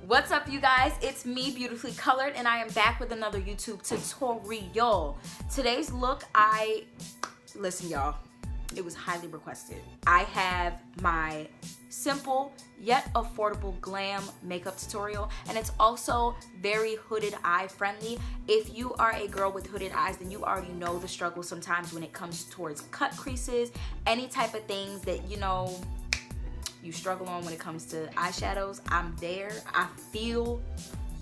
What's up, you guys? It's me, Beautifully Colored, and I am back with another YouTube tutorial. Today's look, listen y'all, it was highly requested. I have my simple yet affordable glam makeup tutorial, and it's also very hooded eye friendly. If you are a girl with hooded eyes, then you already know the struggle sometimes when it comes towards cut creases, any type of things that you struggle on when it comes to eyeshadows. I'm there. I feel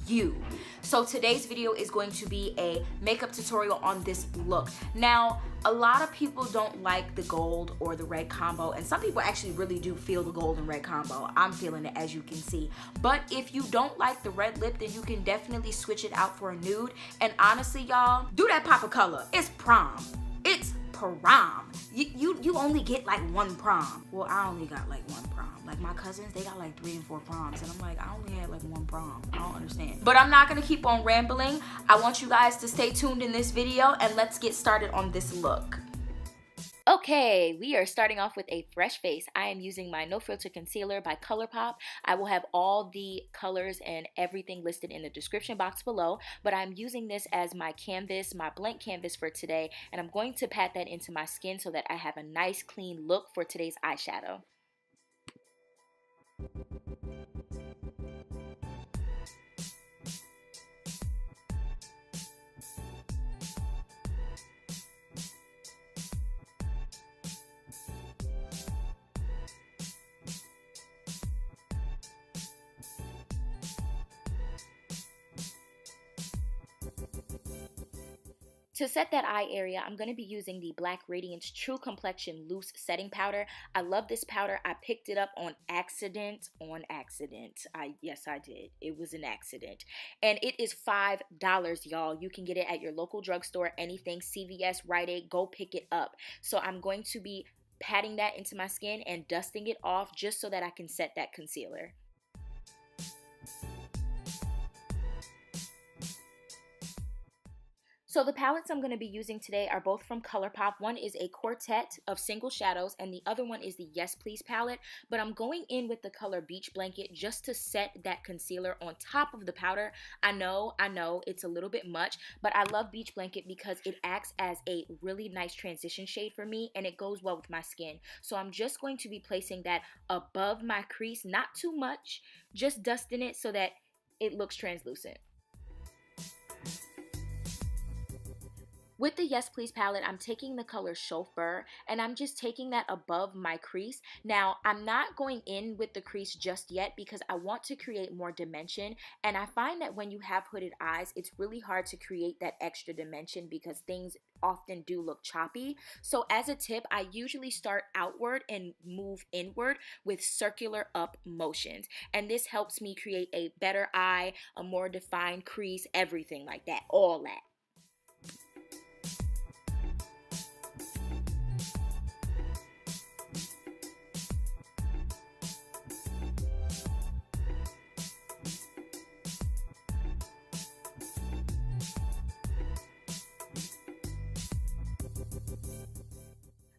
you. So today's video is going to be a makeup tutorial on this look. Now, a lot of people don't like the gold or the red combo, and some people actually really do feel the gold and red combo. I'm feeling it, as you can see. But if you don't like the red lip, then you can definitely switch it out for a nude. And honestly, y'all, do that pop of color. It's prom. It's prom. You only get like one prom. Well, I only got like one prom. Like my cousins, they got like 3 and 4 proms, and I'm like, I only had like one prom. I don't understand. But I'm not gonna keep on rambling. I want you guys to stay tuned in this video, and let's get started on this look. Okay, we are starting off with a fresh face. I am using my No Filter Concealer by Colourpop. I will have all the colors and everything listed in the description box below, but I'm using this as my canvas, my blank canvas for today, and I'm going to pat that into my skin so that I have a nice clean look for today's eyeshadow. To set that eye area, I'm going to be using the Black Radiance True Complexion Loose Setting Powder. I love this powder. I picked it up on accident. Yes, I did. It was an accident. And it is $5, y'all. You can get it at your local drugstore, anything, CVS, Rite Aid, go pick it up. So I'm going to be patting that into my skin and dusting it off just so that I can set that concealer. So the palettes I'm going to be using today are both from Colourpop. One is a quartet of single shadows, and the other one is the Yes Please palette. But I'm going in with the color Beach Blanket just to set that concealer on top of the powder. I know, it's a little bit much, but I love Beach Blanket because it acts as a really nice transition shade for me, and it goes well with my skin. So I'm just going to be placing that above my crease, not too much, just dusting it so that it looks translucent. With the Yes Please palette, I'm taking the color Chauffeur, and I'm just taking that above my crease. Now, I'm not going in with the crease just yet because I want to create more dimension, and I find that when you have hooded eyes, it's really hard to create that extra dimension because things often do look choppy. So as a tip, I usually start outward and move inward with circular up motions, and this helps me create a better eye, a more defined crease, everything like that, all that.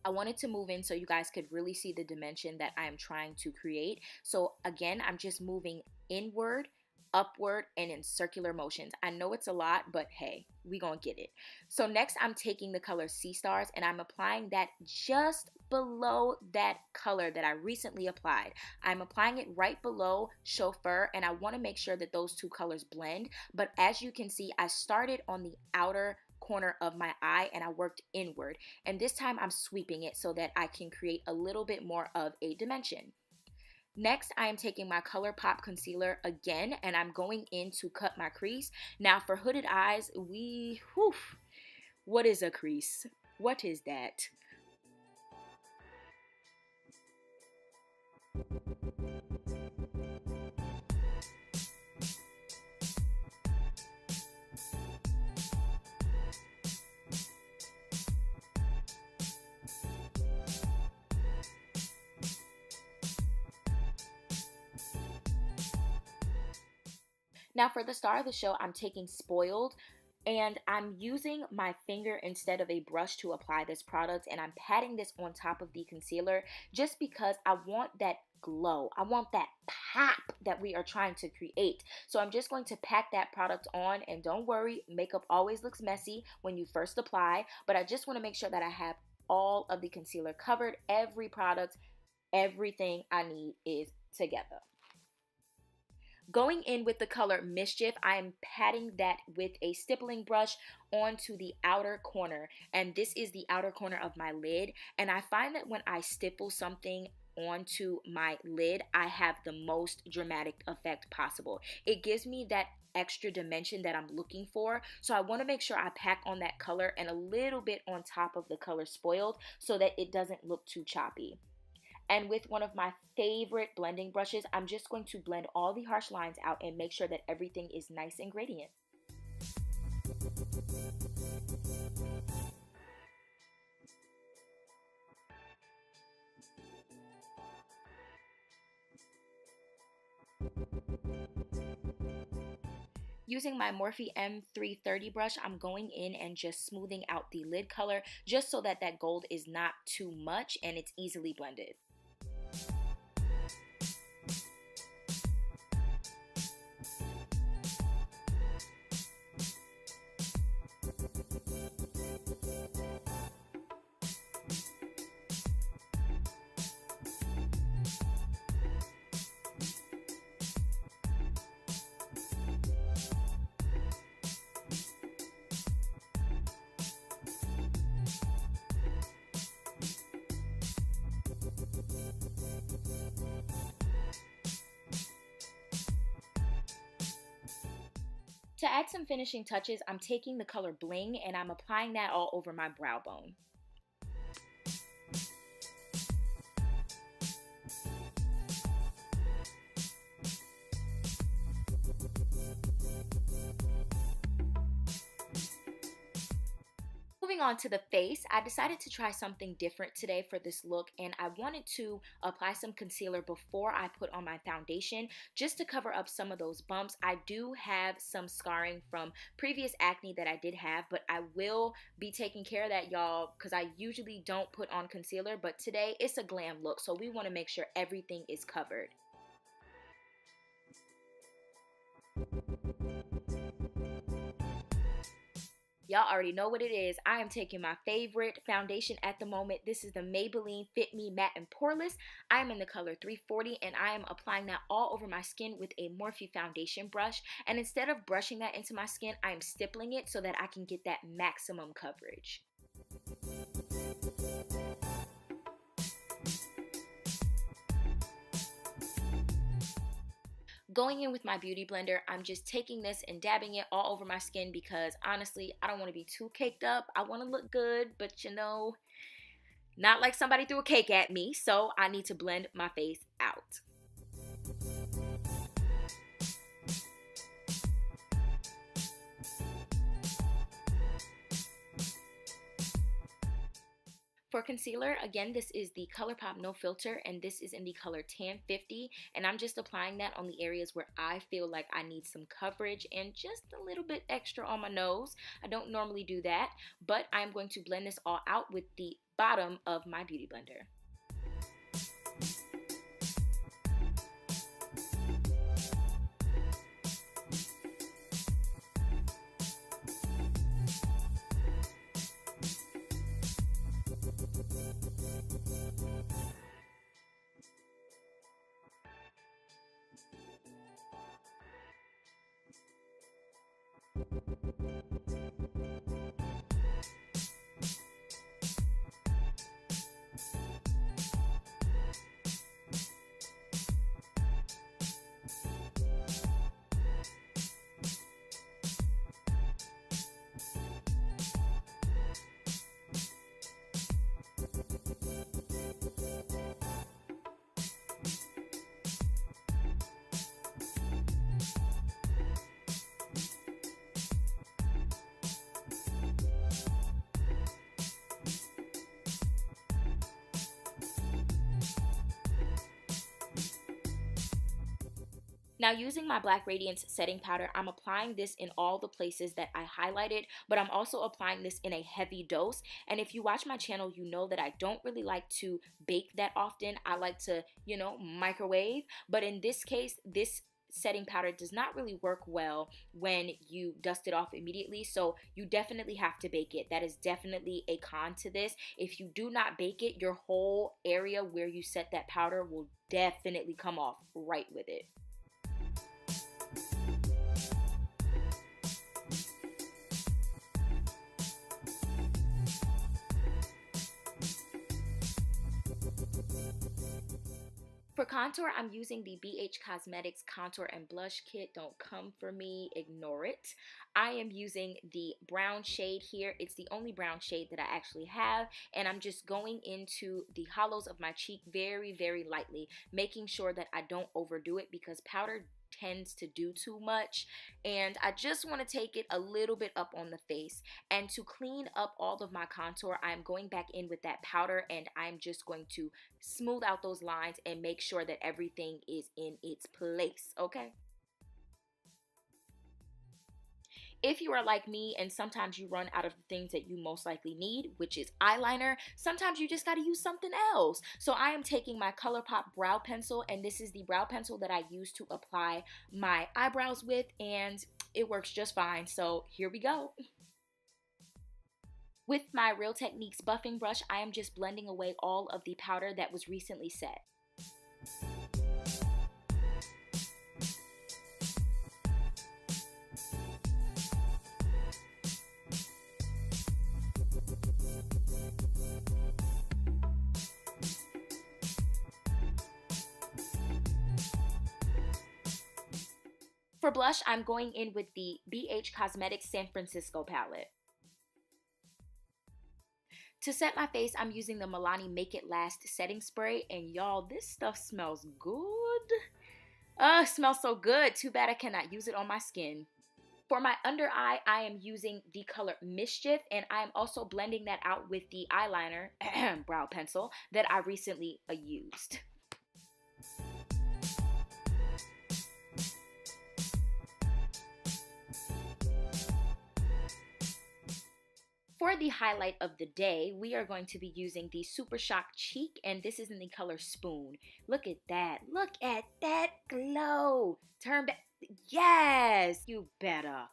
I wanted to move in so you guys could really see the dimension that I am trying to create. So again, I'm just moving inward, upward, and in circular motions. I know it's a lot, but hey, we gonna get it. So next, I'm taking the color Sea Stars, and I'm applying that just below that color that I recently applied. I'm applying it right below Chauffeur, and I want to make sure that those two colors blend. But as you can see, I started on the outer corner of my eye and I worked inward, and this time I'm sweeping it so that I can create a little bit more of a dimension. Next, I am taking my Colourpop concealer again, and I'm going in to cut my crease. Now for hooded eyes, what is a crease? What is that? Now for the star of the show, I'm taking Spoiled And I'm using my finger instead of a brush to apply this product, and I'm patting this on top of the concealer just because I want that glow. I want that pop that we are trying to create. So I'm just going to pack that product on, and don't worry, makeup always looks messy when you first apply, but I just want to make sure that I have all of the concealer covered. Every product, everything I need is together. Going in with the color Mischief, I am patting that with a stippling brush onto the outer corner. And this is the outer corner of my lid. And I find that when I stipple something onto my lid, I have the most dramatic effect possible. It gives me that extra dimension that I'm looking for. So I want to make sure I pack on that color and a little bit on top of the color Spoiled so that it doesn't look too choppy. And with one of my favorite blending brushes, I'm just going to blend all the harsh lines out and make sure that everything is nice and gradient. Using my Morphe M330 brush, I'm going in and just smoothing out the lid color just so that that gold is not too much and it's easily blended. To add some finishing touches, I'm taking the color Bling and I'm applying that all over my brow bone. Moving on to the face, I decided to try something different today for this look, and I wanted to apply some concealer before I put on my foundation just to cover up some of those bumps. I do have some scarring from previous acne that I did have, but I will be taking care of that, y'all, because I usually don't put on concealer, but today it's a glam look, so we want to make sure everything is covered. Y'all already know what it is. I am taking my favorite foundation at the moment. This is the Maybelline Fit Me Matte and Poreless. I am in the color 340 and I am applying that all over my skin with a Morphe foundation brush. And instead of brushing that into my skin, I am stippling it so that I can get that maximum coverage. Going in with my beauty blender, I'm just taking this and dabbing it all over my skin because honestly, I don't want to be too caked up. I want to look good, but you know, not like somebody threw a cake at me, so I need to blend my face out. For concealer, again, this is the Colourpop No Filter, and this is in the color Tan 50, and I'm just applying that on the areas where I feel like I need some coverage and just a little bit extra on my nose. I don't normally do that, but I'm going to blend this all out with the bottom of my beauty blender. Now, using my Black Radiance setting powder, I'm applying this in all the places that I highlighted, but I'm also applying this in a heavy dose. And if you watch my channel, you know that I don't really like to bake that often. I like to, you know, microwave. But in this case, this setting powder does not really work well when you dust it off immediately, so you definitely have to bake it. That is definitely a con to this. If you do not bake it, your whole area where you set that powder will definitely come off right with it. For contour, I'm using the BH Cosmetics Contour and Blush Kit. Don't come for me, ignore it. I am using the brown shade here. It's the only brown shade that I actually have, and I'm just going into the hollows of my cheek very, very lightly, making sure that I don't overdo it because powder tends to do too much, and I just want to take it a little bit up on the face. And to clean up all of my contour, I'm going back in with that powder, and I'm just going to smooth out those lines and make sure that everything is in its place, okay? If you are like me and sometimes you run out of the things that you most likely need, which is eyeliner, sometimes you just got to use something else. So I am taking my Colourpop brow pencil, and this is the brow pencil that I use to apply my eyebrows with, and it works just fine. So here we go. With my Real Techniques buffing brush, I am just blending away all of the powder that was recently set. For blush, I'm going in with the BH Cosmetics San Francisco palette. To set my face, I'm using the Milani Make It Last setting spray, and y'all, this stuff smells good. It smells so good. Too bad I cannot use it on my skin. For my under eye, I am using the color Mischief, and I am also blending that out with the eyeliner, brow pencil, that I recently used. For the highlight of the day, we are going to be using the Super Shock Cheek, and this is in the color Spoon. Look at that. Look at that glow. Turn back. Yes, you better.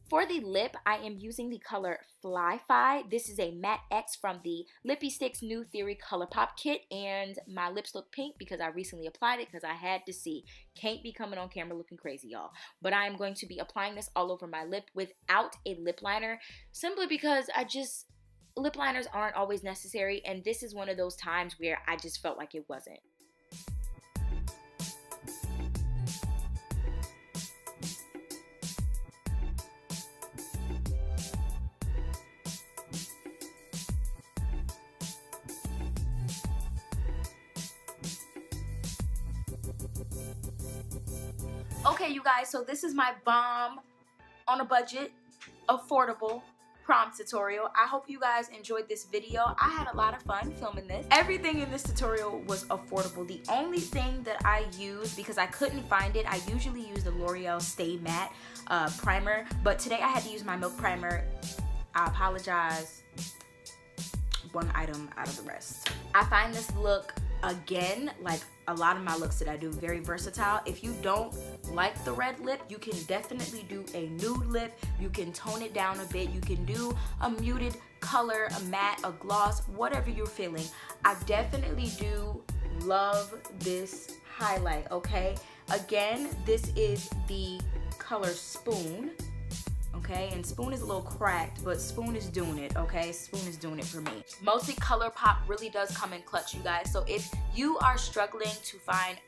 For the lip, I am using the color Fly Fi. This is a matte X from the Lippie Stix New Theory Colourpop kit, and my lips look pink because I recently applied it because I had to see. Can't be coming on camera looking crazy, y'all. But I am going to be applying this all over my lip without a lip liner, simply because lip liners aren't always necessary, and this is one of those times where I just felt like it wasn't. Okay, you guys, so this is my bomb on a budget, affordable prom tutorial. I hope you guys enjoyed this video. I had a lot of fun filming this. Everything in this tutorial was affordable. The only thing that I used, because I couldn't find it, I usually use the L'Oreal Stay Matte primer, but today I had to use my Milk Primer. I apologize. One item out of the rest. I find this look, again, like a lot of my looks that I do, very versatile. If you don't like the red lip, you can definitely do a nude lip. You can tone it down a bit. You can do a muted color, a matte, a gloss, whatever you're feeling. I definitely do love this highlight, okay? Again, this is the color Spoon. Okay, and Spoon is a little cracked, but Spoon is doing it, okay? Spoon is doing it for me. Mostly Colourpop really does come in clutch, you guys. So if you are struggling to find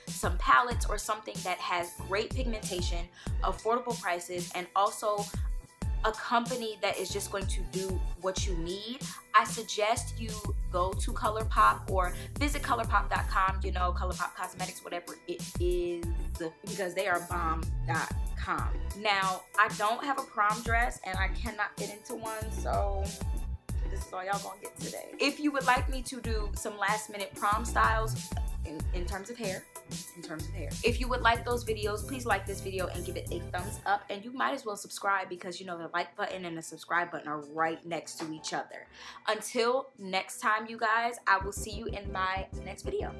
some palettes or something that has great pigmentation, affordable prices, and also a company that is just going to do what you need, I suggest you go to Colourpop or visit colourpop.com, you know, Colourpop Cosmetics, whatever it is, because they are bomb.com. Now, I don't have a prom dress and I cannot fit into one, so this is all y'all gonna get today. If you would like me to do some last minute prom styles in terms of hair, if you would like those videos, please like this video and give it a thumbs up, and you might as well subscribe because you know the like button and the subscribe button are right next to each other. Until next time, you guys, I will see you in my next video.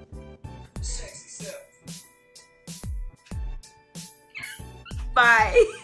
Bye.